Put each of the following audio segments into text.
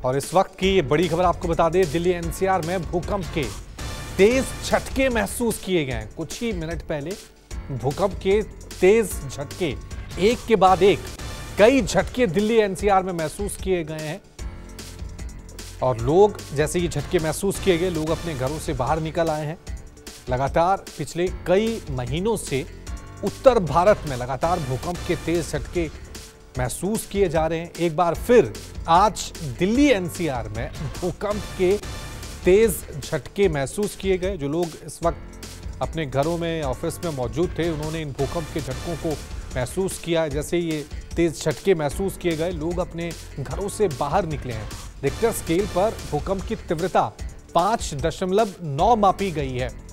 और इस वक्त की ये बड़ी खबर आपको बता दें, दिल्ली एनसीआर में भूकंप के तेज झटके महसूस किए गए हैं। कुछ ही मिनट पहले भूकंप के तेज झटके एक के बाद एक कई झटके दिल्ली एनसीआर में महसूस किए गए हैं और लोग जैसे ये झटके महसूस किए गए, लोग अपने घरों से बाहर निकल आए हैं। लगातार पिछले कई महीनों से उत्तर भारत में लगातार भूकंप के तेज झटके महसूस किए जा रहे हैं। एक बार फिर आज दिल्ली एनसीआर में भूकंप के तेज झटके महसूस किए गए। जो लोग इस वक्त अपने घरों में, ऑफिस में मौजूद थे, उन्होंने इन भूकंप के झटकों को महसूस किया। जैसे ये तेज झटके महसूस किए गए, लोग अपने घरों से बाहर निकले हैं। रिक्टर स्केल पर भूकंप की तीव्रता 5.9 मापी गई है।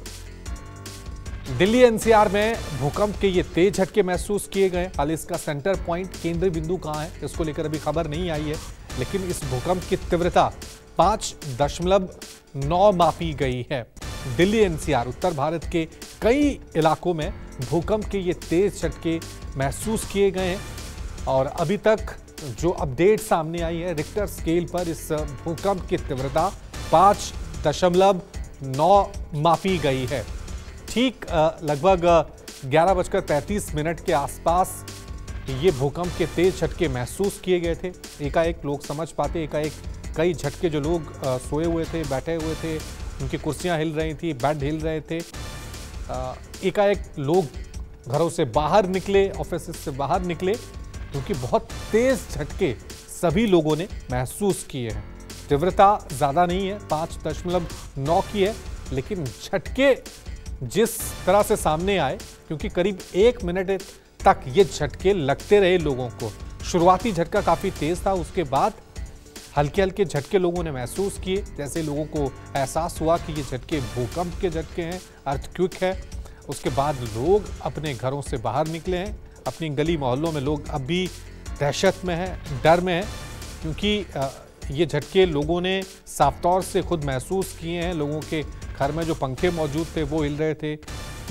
दिल्ली एनसीआर में भूकंप के ये तेज झटके महसूस किए गए। हालांकि इसका सेंटर पॉइंट, केंद्र बिंदु कहां है, इसको लेकर अभी खबर नहीं आई है, लेकिन इस भूकंप की तीव्रता 5.9 मापी गई है। दिल्ली एनसीआर, उत्तर भारत के कई इलाकों में भूकंप के ये तेज झटके महसूस किए गए हैं और अभी तक जो अपडेट सामने आई है, रिक्टर स्केल पर इस भूकंप की तीव्रता 5.9 मापी गई है। ठीक लगभग 11:35 के आसपास ये भूकंप के तेज झटके महसूस किए गए थे। एकाएक लोग समझ पाते, एकाएक कई झटके, जो लोग सोए हुए थे, बैठे हुए थे, उनकी कुर्सियां हिल रही थी, बेड हिल रहे थे, एकाएक लोग घरों से बाहर निकले, ऑफिस से बाहर निकले, क्योंकि बहुत तेज झटके सभी लोगों ने महसूस किए हैं। तीव्रता ज़्यादा नहीं है, 5.9 की है, लेकिन झटके जिस तरह से सामने आए, क्योंकि करीब 1 मिनट तक ये झटके लगते रहे लोगों को। शुरुआती झटका काफ़ी तेज था, उसके बाद हल्के हल्के झटके लोगों ने महसूस किए। जैसे लोगों को एहसास हुआ कि ये झटके भूकंप के झटके हैं, अर्थक्वेक है। उसके बाद लोग अपने घरों से बाहर निकले हैं। अपनी गली मोहल्लों में लोग अब भी दहशत में हैं, डर में हैं, क्योंकि ये झटके लोगों ने साफ तौर से खुद महसूस किए हैं। लोगों के घर में जो पंखे मौजूद थे वो हिल रहे थे,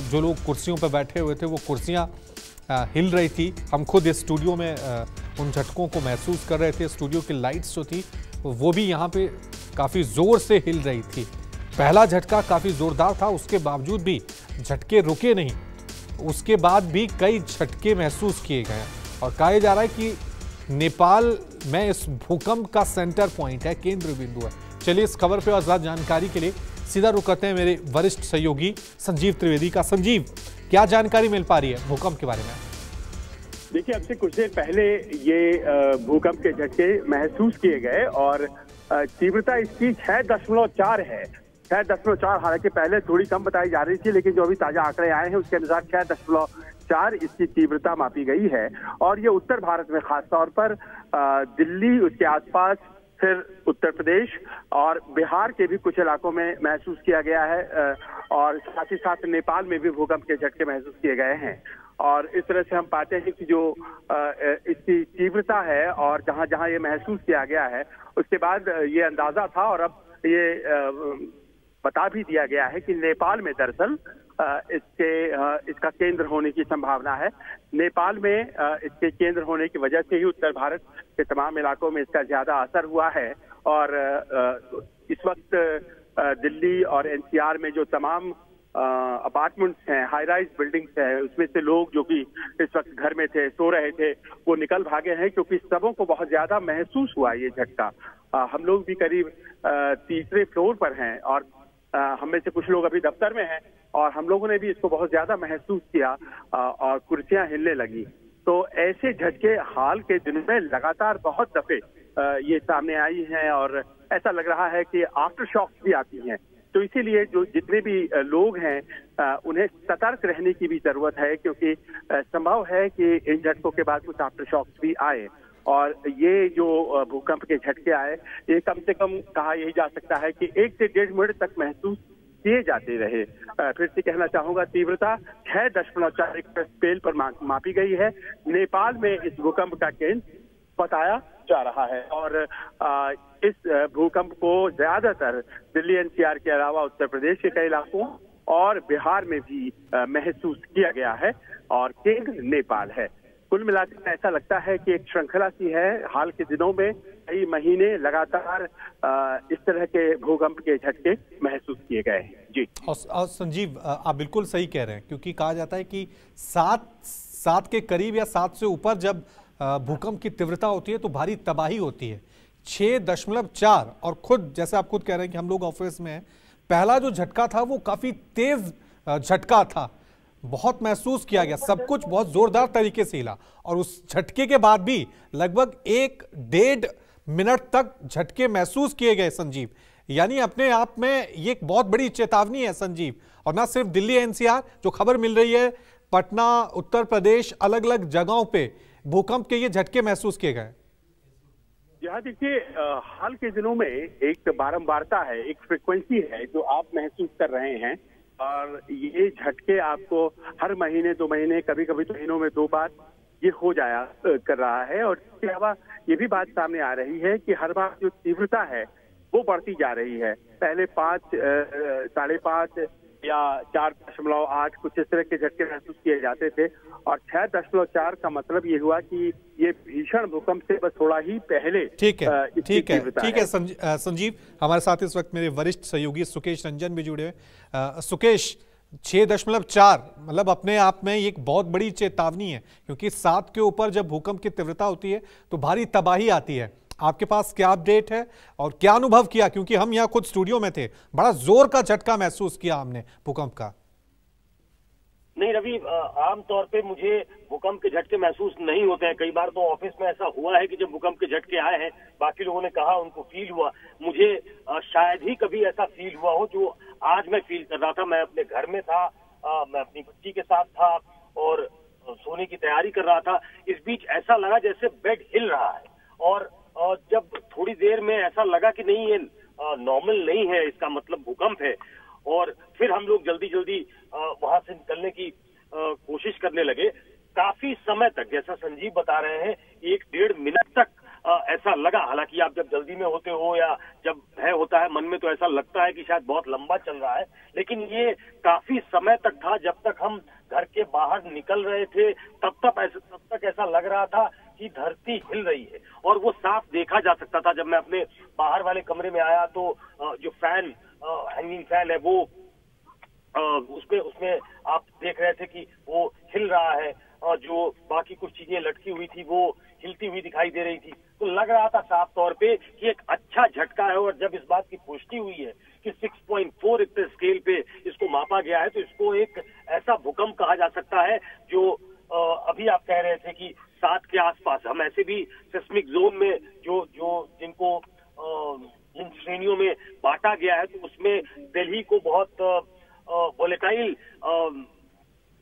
जो लोग कुर्सियों पर बैठे हुए थे वो कुर्सियां हिल रही थी। हम खुद इस स्टूडियो में उन झटकों को महसूस कर रहे थे। स्टूडियो की लाइट्स जो थी वो भी यहाँ पे काफ़ी ज़ोर से हिल रही थी। पहला झटका काफ़ी ज़ोरदार था, उसके बावजूद भी झटके रुके नहीं। उसके बाद भी कई झटके महसूस किए गए और कहा जा रहा है कि नेपाल में इस भूकंप का सेंटर पॉइंट है, केंद्र बिंदु है। चलिए इस खबर पर और ज़्यादा जानकारी के लिए सीधा रुक करते हैं मेरे वरिष्ठ सहयोगी संजीव त्रिवेदी का। संजीव, क्या जानकारी मिल पा रही है भूकंप के बारे में? देखिए, अब से कुछ देर पहले ये भूकंप के झटके महसूस किए गए और तीव्रता इसकी 6.4 है। 6.4, हालांकि पहले थोड़ी कम बताई जा रही थी, लेकिन जो अभी ताजा आंकड़े आए हैं उसके अनुसार 6.4 इसकी तीव्रता मापी गई है। और ये उत्तर भारत में खासतौर पर दिल्ली, उसके आसपास, फिर उत्तर प्रदेश और बिहार के भी कुछ इलाकों में महसूस किया गया है और साथ ही साथ नेपाल में भी भूकंप के झटके महसूस किए गए हैं। और इस तरह से हम पाते हैं कि जो इसकी तीव्रता है और जहां जहां ये महसूस किया गया है, उसके बाद ये अंदाजा था और अब ये बता भी दिया गया है कि नेपाल में दरअसल इसका केंद्र होने की संभावना है। नेपाल में इसके केंद्र होने की वजह से ही उत्तर भारत के तमाम इलाकों में इसका ज्यादा असर हुआ है। और इस वक्त दिल्ली और एनसीआर में जो तमाम अपार्टमेंट्स हैं, हाई राइज बिल्डिंग्स हैं, उसमें से लोग जो कि इस वक्त घर में थे, सो रहे थे, वो निकल भागे हैं, क्योंकि सबों को बहुत ज्यादा महसूस हुआ ये झटका। हम लोग भी करीब तीसरे फ्लोर पर हैं और हम में से कुछ लोग अभी दफ्तर में हैं और हम लोगों ने भी इसको बहुत ज्यादा महसूस किया और कुर्सियां हिलने लगी। तो ऐसे झटके हाल के दिनों में लगातार बहुत दफे ये सामने आई हैं और ऐसा लग रहा है कि आफ्टर शॉक्स भी आती हैं। तो इसीलिए जो जितने भी लोग हैं उन्हें सतर्क रहने की भी जरूरत है, क्योंकि संभव है कि इन झटकों के बाद कुछ आफ्टर शॉक्स भी आए। और ये जो भूकंप के झटके आए, ये कम से कम कहा यही जा सकता है कि 1 से 1.5 मिनट तक महसूस किए जाते रहे। फिर से कहना चाहूंगा, तीव्रता 6.4 स्केल पर मापी गई है। नेपाल में इस भूकंप का केंद्र बताया जा रहा है और इस भूकंप को ज्यादातर दिल्ली एनसीआर के अलावा उत्तर प्रदेश के कई इलाकों और बिहार में भी महसूस किया गया है और केंद्र नेपाल है। कुल मिलाकर ऐसा लगता है कि एक श्रृंखला सी है। हाल के दिनों में कई महीने लगातार इस तरह के भूकंप के झटके महसूस किए गए हैं। जी। और संजीव, आप बिल्कुल सही कह रहे हैं, क्योंकि कहा जाता है कि 7 के करीब या 7 से ऊपर जब भूकंप की तीव्रता होती है तो भारी तबाही होती है। 6.4, और खुद जैसे आप खुद कह रहे हैं कि हम लोग ऑफिस में हैं, पहला जो झटका था वो काफी तेज झटका था, बहुत महसूस किया गया, सब कुछ बहुत जोरदार तरीके से हिला। और उस झटके के बाद भी लगभग 1-1.5 मिनट तक झटके महसूस किए गए संजीव। यानी अपने आप में ये एक बहुत बड़ी चेतावनी है संजीव। और ना सिर्फ दिल्ली एनसीआर, जो खबर मिल रही है पटना, उत्तर प्रदेश, अलग अलग जगहों पे भूकंप के ये झटके महसूस किए गए। यहाँ देखिए, हाल के दिनों में एक बारंबारता है, एक फ्रिक्वेंसी है जो आप महसूस कर रहे हैं। और ये झटके आपको हर महीने 2 महीने, कभी कभी तो महीनों में 2 बार ये हो जाया कर रहा है। और इसके अलावा ये भी बात सामने आ रही है कि हर बार जो तीव्रता है वो बढ़ती जा रही है। पहले 5, 5.5 या 4.8 कुछ इस तरह के झटके महसूस किए जाते थे, और 6.4 का मतलब ये हुआ कि ये भीषण भूकंप से बस थोड़ा ही पहले। ठीक है संजीव, हमारे साथ इस वक्त मेरे वरिष्ठ सहयोगी सुकेश रंजन भी जुड़े हुए। सुकेश, 6.4 मतलब अपने आप में एक बहुत बड़ी चेतावनी है, क्योंकि 7 के ऊपर जब भूकंप की तीव्रता होती है तो भारी तबाही आती है। आपके पास क्या अपडेट है और क्या अनुभव किया, क्योंकि हम यहाँ खुद स्टूडियो में थे, बड़ा जोर का झटका महसूस किया हमने भूकंप का। नहीं रवि, आमतौर पे मुझे भूकंप के झटके महसूस नहीं होते हैं। कई बार तो ऑफिस में ऐसा हुआ है कि जब भूकंप के झटके आए हैं, बाकी लोगों ने कहा उनको फील हुआ, मुझे शायद ही कभी ऐसा फील हुआ हो जो आज मैं फील कर रहा था। मैं अपने घर में था, मैं अपनी बच्ची के साथ था और सोने की तैयारी कर रहा था। इस बीच ऐसा लगा जैसे बेड हिल रहा है, और जब थोड़ी देर में ऐसा लगा कि नहीं, ये नॉर्मल नहीं है, इसका मतलब भूकंप है। और फिर हम लोग जल्दी जल्दी वहां से निकलने की कोशिश करने लगे। काफी समय तक, जैसा संजीव बता रहे हैं, 1-1.5 मिनट तक ऐसा लगा। हालांकि आप जब जल्दी में होते हो या जब भय होता है मन में तो ऐसा लगता है कि शायद बहुत लंबा चल रहा है, लेकिन ये काफी समय तक था। जब तक हम घर के बाहर निकल रहे थे तब तक ऐसा लग रहा था कि धरती हिल रही है, और वो साफ देखा जा सकता था। जब मैं अपने बाहर वाले कमरे में आया तो जो फैन, हैंगिंग फैन है, वो उसमें आप देख रहे थे कि वो हिल रहा है, और जो बाकी कुछ चीजें लटकी हुई थी वो हिलती हुई दिखाई दे रही थी। तो लग रहा था साफ तौर पे कि एक अच्छा झटका है। और जब इस बात की पुष्टि हुई है कि 6.4 रिक्टर स्केल पे इसको मापा गया है, तो इसको एक ऐसा भूकंप कहा जा सकता है जो अभी आप कह रहे थे कि 7 के आसपास, हम ऐसे भी सिस्मिक जोन में जो जिनको इन श्रेणियों में बांटा गया है, तो उसमें दिल्ली को बहुत वोलेटाइल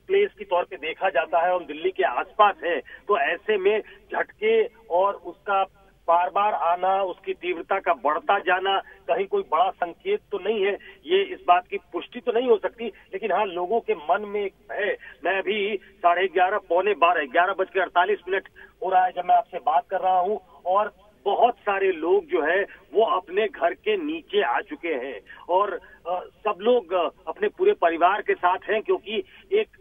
प्लेस के तौर पे देखा जाता है और दिल्ली के आसपास है। तो ऐसे में झटके और उसका बार बार आना, उसकी तीव्रता का बढ़ता जाना कहीं कोई बड़ा संकेत तो नहीं है। ये इस बात की पुष्टि तो नहीं हो सकती, लेकिन हाँ, लोगों के मन में एक भय। मैं अभी 11:30, 11:48 हो रहा है जब मैं आपसे बात कर रहा हूँ, और बहुत सारे लोग जो है वो अपने घर के नीचे आ चुके हैं, और सब लोग अपने पूरे परिवार के साथ हैं, क्योंकि एक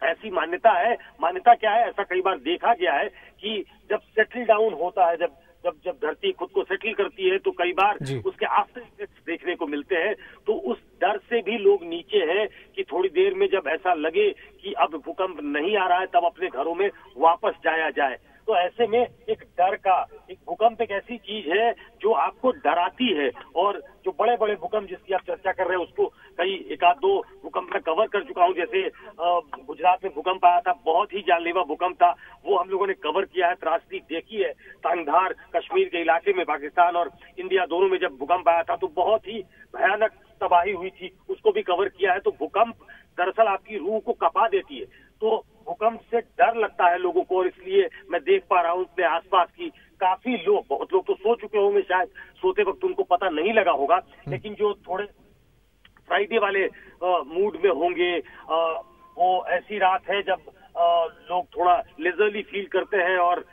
ऐसी मान्यता क्या है, ऐसा कई बार देखा गया है कि जब सेटल डाउन होता है, जब धरती खुद को सेटल करती है, तो कई बार उसके आफ्टर इफेक्ट्स देखने को मिलते हैं। तो उस डर से भी लोग नीचे हैं कि थोड़ी देर में जब ऐसा लगे कि अब भूकंप नहीं आ रहा है, तब अपने घरों में वापस जाया जाए। तो ऐसे में एक डर का, एक भूकंप एक ऐसी चीज है जो आपको डराती है। और जो बड़े बड़े भूकंप जिसकी आप चर्चा कर रहे हैं, उसको कई 1-2 भूकंप मैं कवर कर चुका हूं। जैसे गुजरात में भूकंप आया था, बहुत ही जानलेवा भूकंप था, वो हम लोगों ने कवर किया है, त्रासदी देखी है। तांगधार कश्मीर के इलाके में पाकिस्तान और इंडिया दोनों में जब भूकंप आया था तो बहुत ही भयानक तबाही हुई थी, उसको भी कवर किया है। तो भूकंप दरअसल आपकी रूह को कपा देती है, तो भूकंप से डर लगता है लोगों को। और इसलिए मैं देख पा रहा हूँ अपने आसपास की काफी लोग, बहुत लोग तो सो चुके होंगे, शायद सोते वक्त उनको पता नहीं लगा होगा, लेकिन जो थोड़े फ्राइडे वाले मूड में होंगे, वो ऐसी रात है जब लोग थोड़ा लेजरली फील करते हैं और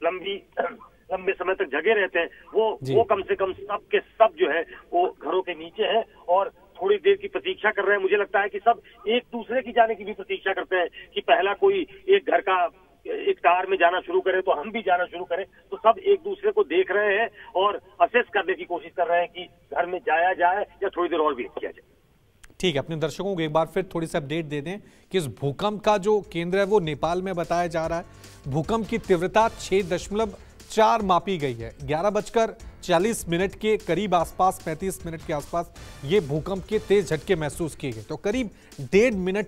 लंबे समय तक जगे रहते हैं, वो कम से कम सब के सब जो है वो घरों के नीचे है और थोड़ी देर की प्रतीक्षा कर रहे हैं। मुझे लगता है कि सब एक दूसरे की जाने की भी प्रतीक्षा करते हैं कि पहला कोई एक घर का एक टार में जाना शुरू करे तो हम भी जाना शुरू करें। तो सब एक दूसरे को देख रहे हैं और असेस करने की कोशिश कर रहे हैं कि घर में जाया जाए या थोड़ी देर और वेट किया जाए। ठीक है, अपने दर्शकों को एक बार फिर थोड़ी सी अपडेट दे दें कि इस भूकंप का जो केंद्र है वो नेपाल में बताया जा रहा है। भूकंप की तीव्रता 6.4 मापी गई है। 11:40 के करीब आसपास, 35 मिनट के आसपास ये भूकंप के तेज झटके महसूस किए गए। तो करीब 1.5 मिनट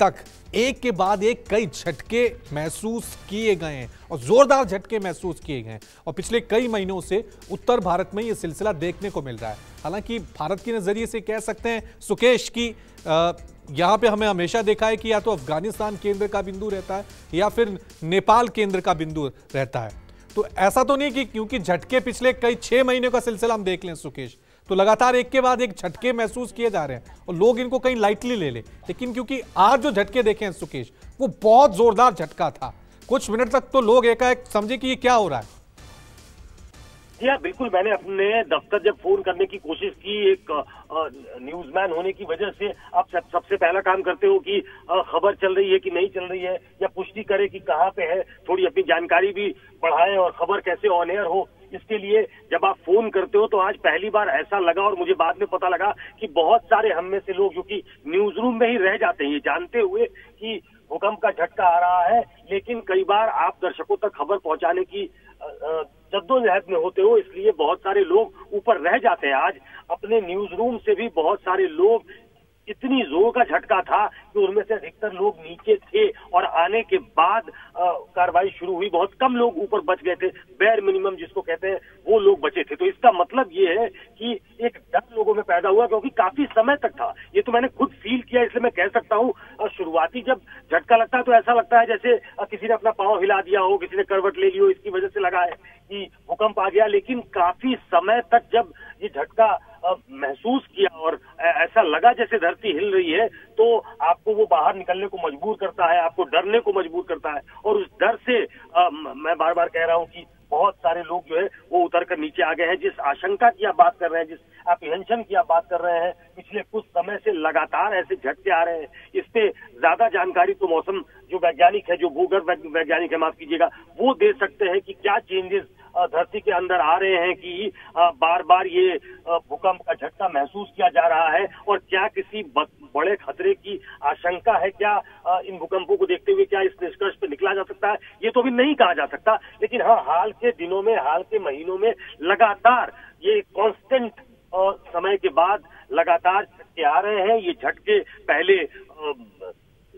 तक एक के बाद एक कई झटके महसूस किए गए हैं और जोरदार झटके महसूस किए गए हैं। और पिछले कई महीनों से उत्तर भारत में यह सिलसिला देखने को मिल रहा है। हालांकि भारत के नजरिए से कह सकते हैं सुकेश की यहां पे हमें हमेशा देखा है कि या तो अफगानिस्तान केंद्र का बिंदु रहता है या फिर नेपाल केंद्र का बिंदु रहता है। तो ऐसा तो नहीं कि क्योंकि झटके पिछले कई 6 महीने का सिलसिला हम देख लें सुकेश, तो लगातार एक के बाद एक झटके महसूस किए जा रहे हैं और लोग इनको कहीं लाइटली ले ले। लेकिन क्योंकि आज जो झटके देखे हैं सुकेश, वो बहुत जोरदार झटका था। कुछ मिनट तक तो लोग एकाएक समझे कि ये क्या हो रहा है। जी हाँ, बिल्कुल। मैंने अपने दफ्तर जब फोन करने की कोशिश की, एक न्यूज़मैन होने की वजह से आप सबसे पहला काम करते हो कि खबर चल रही है कि नहीं चल रही है या पुष्टि करे कि कहाँ पे है, थोड़ी अपनी जानकारी भी बढ़ाएं और खबर कैसे ऑन एयर हो। इसके लिए जब आप फोन करते हो तो आज पहली बार ऐसा लगा और मुझे बाद में पता लगा कि बहुत सारे हम में से लोग जो कि न्यूज रूम में ही रह जाते हैं ये जानते हुए कि भूकंप का झटका आ रहा है, लेकिन कई बार आप दर्शकों तक खबर पहुंचाने की जद्दोजहद में होते हो, इसलिए बहुत सारे लोग ऊपर रह जाते हैं। आज अपने न्यूज रूम से भी बहुत सारे लोग, इतनी जोर का झटका था कि उनमें से अधिकतर लोग नीचे थे और आने के बाद कार्रवाई शुरू हुई। बहुत कम लोग ऊपर बच गए थे, बेयर मिनिमम जिसको कहते हैं वो लोग बचे थे। तो इसका मतलब ये है कि एक डर लोगों में पैदा हुआ, क्योंकि काफी समय तक था। ये तो मैंने खुद फील किया, इसलिए मैं कह सकता हूँ शुरुआती जब झटका लगता है तो ऐसा लगता है जैसे किसी ने अपना पांव हिला दिया हो, किसी ने करवट ले ली हो, इसकी वजह से लगा है कि भूकंप आ गया। लेकिन काफी समय तक जब ये झटका महसूस किया और ऐसा लगा जैसे धरती हिल रही है, तो आपको वो बाहर निकलने को मजबूर करता है, आपको डरने को मजबूर करता है। और उस डर से मैं बार बार कह रहा हूँ कि बहुत सारे लोग जो है वो उतर कर नीचे आ गए हैं। जिस आशंका की आप बात कर रहे हैं, जिस एप्रीहेंशन की आप बात कर रहे हैं, पिछले कुछ समय से लगातार ऐसे झटके आ रहे हैं। इस पे ज्यादा जानकारी तो मौसम जो वैज्ञानिक है, जो भूगर्भ वैज्ञानिक है, माफ कीजिएगा, वो दे सकते हैं कि क्या चेंजेस धरती के अंदर आ रहे हैं कि बार बार ये भूकंप का झटका महसूस किया जा रहा है और क्या किसी बड़े खतरे की आशंका है। क्या इन भूकंपों को देखते हुए क्या इस निष्कर्ष पे निकला जा सकता है, ये तो अभी नहीं कहा जा सकता। लेकिन हाँ, हाल के दिनों में, हाल के महीनों में लगातार ये कांस्टेंट समय के बाद लगातार झटके आ रहे हैं। ये झटके पहले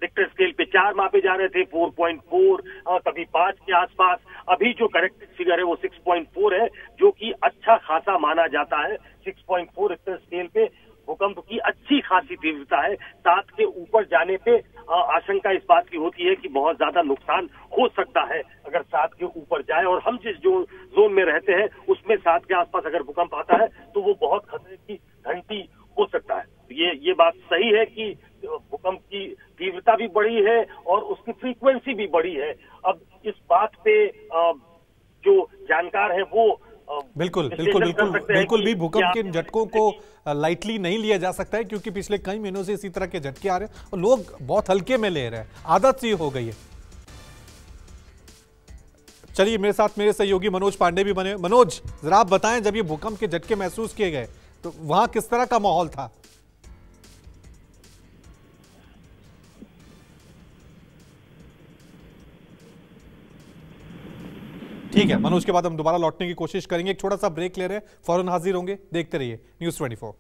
रिक्टर स्केल पे 4 मापे जा रहे थे, 4.4, कभी 5 के आसपास। अभी जो करेक्ट फिगर है वो 6.4 है, जो कि अच्छा खासा माना जाता है। 6.4 रिक्टर स्केल पे भूकंप की अच्छी खासी तीव्रता है। 7 के ऊपर जाने पे आशंका इस बात की होती है कि बहुत ज्यादा नुकसान हो सकता है अगर 7 के ऊपर जाए। और हम जिस जो जोन में रहते हैं उसमें 7 के आसपास अगर भूकंप आता है तो वो बहुत खतरे की घंटी हो सकता है। ये बात सही है कि भूकंप की तीव्रता भी बढ़ी है और उसकी फ्रीक्वेंसी भी बढ़ी है। अब इस बात पे जो जानकार है वो बिल्कुल भी भूकंप के झटकों को लाइटली नहीं लिया जा सकता है, क्योंकि पिछले कई महीनों से इसी तरह के झटके आ रहे हैं और लोग बहुत हल्के में ले रहे हैं। आदत सी हो गई है। चलिए, मेरे साथ मेरे सहयोगी मनोज पांडे भी बने। मनोज, जरा आप बताएं, जब ये भूकंप के झटके महसूस किए गए तो वहां किस तरह का माहौल था? ठीक है, मनोज के बाद हम दोबारा लौटने की कोशिश करेंगे। एक छोटा सा ब्रेक ले रहे हैं, फौरन हाजिर होंगे। देखते रहिए न्यूज़ 24।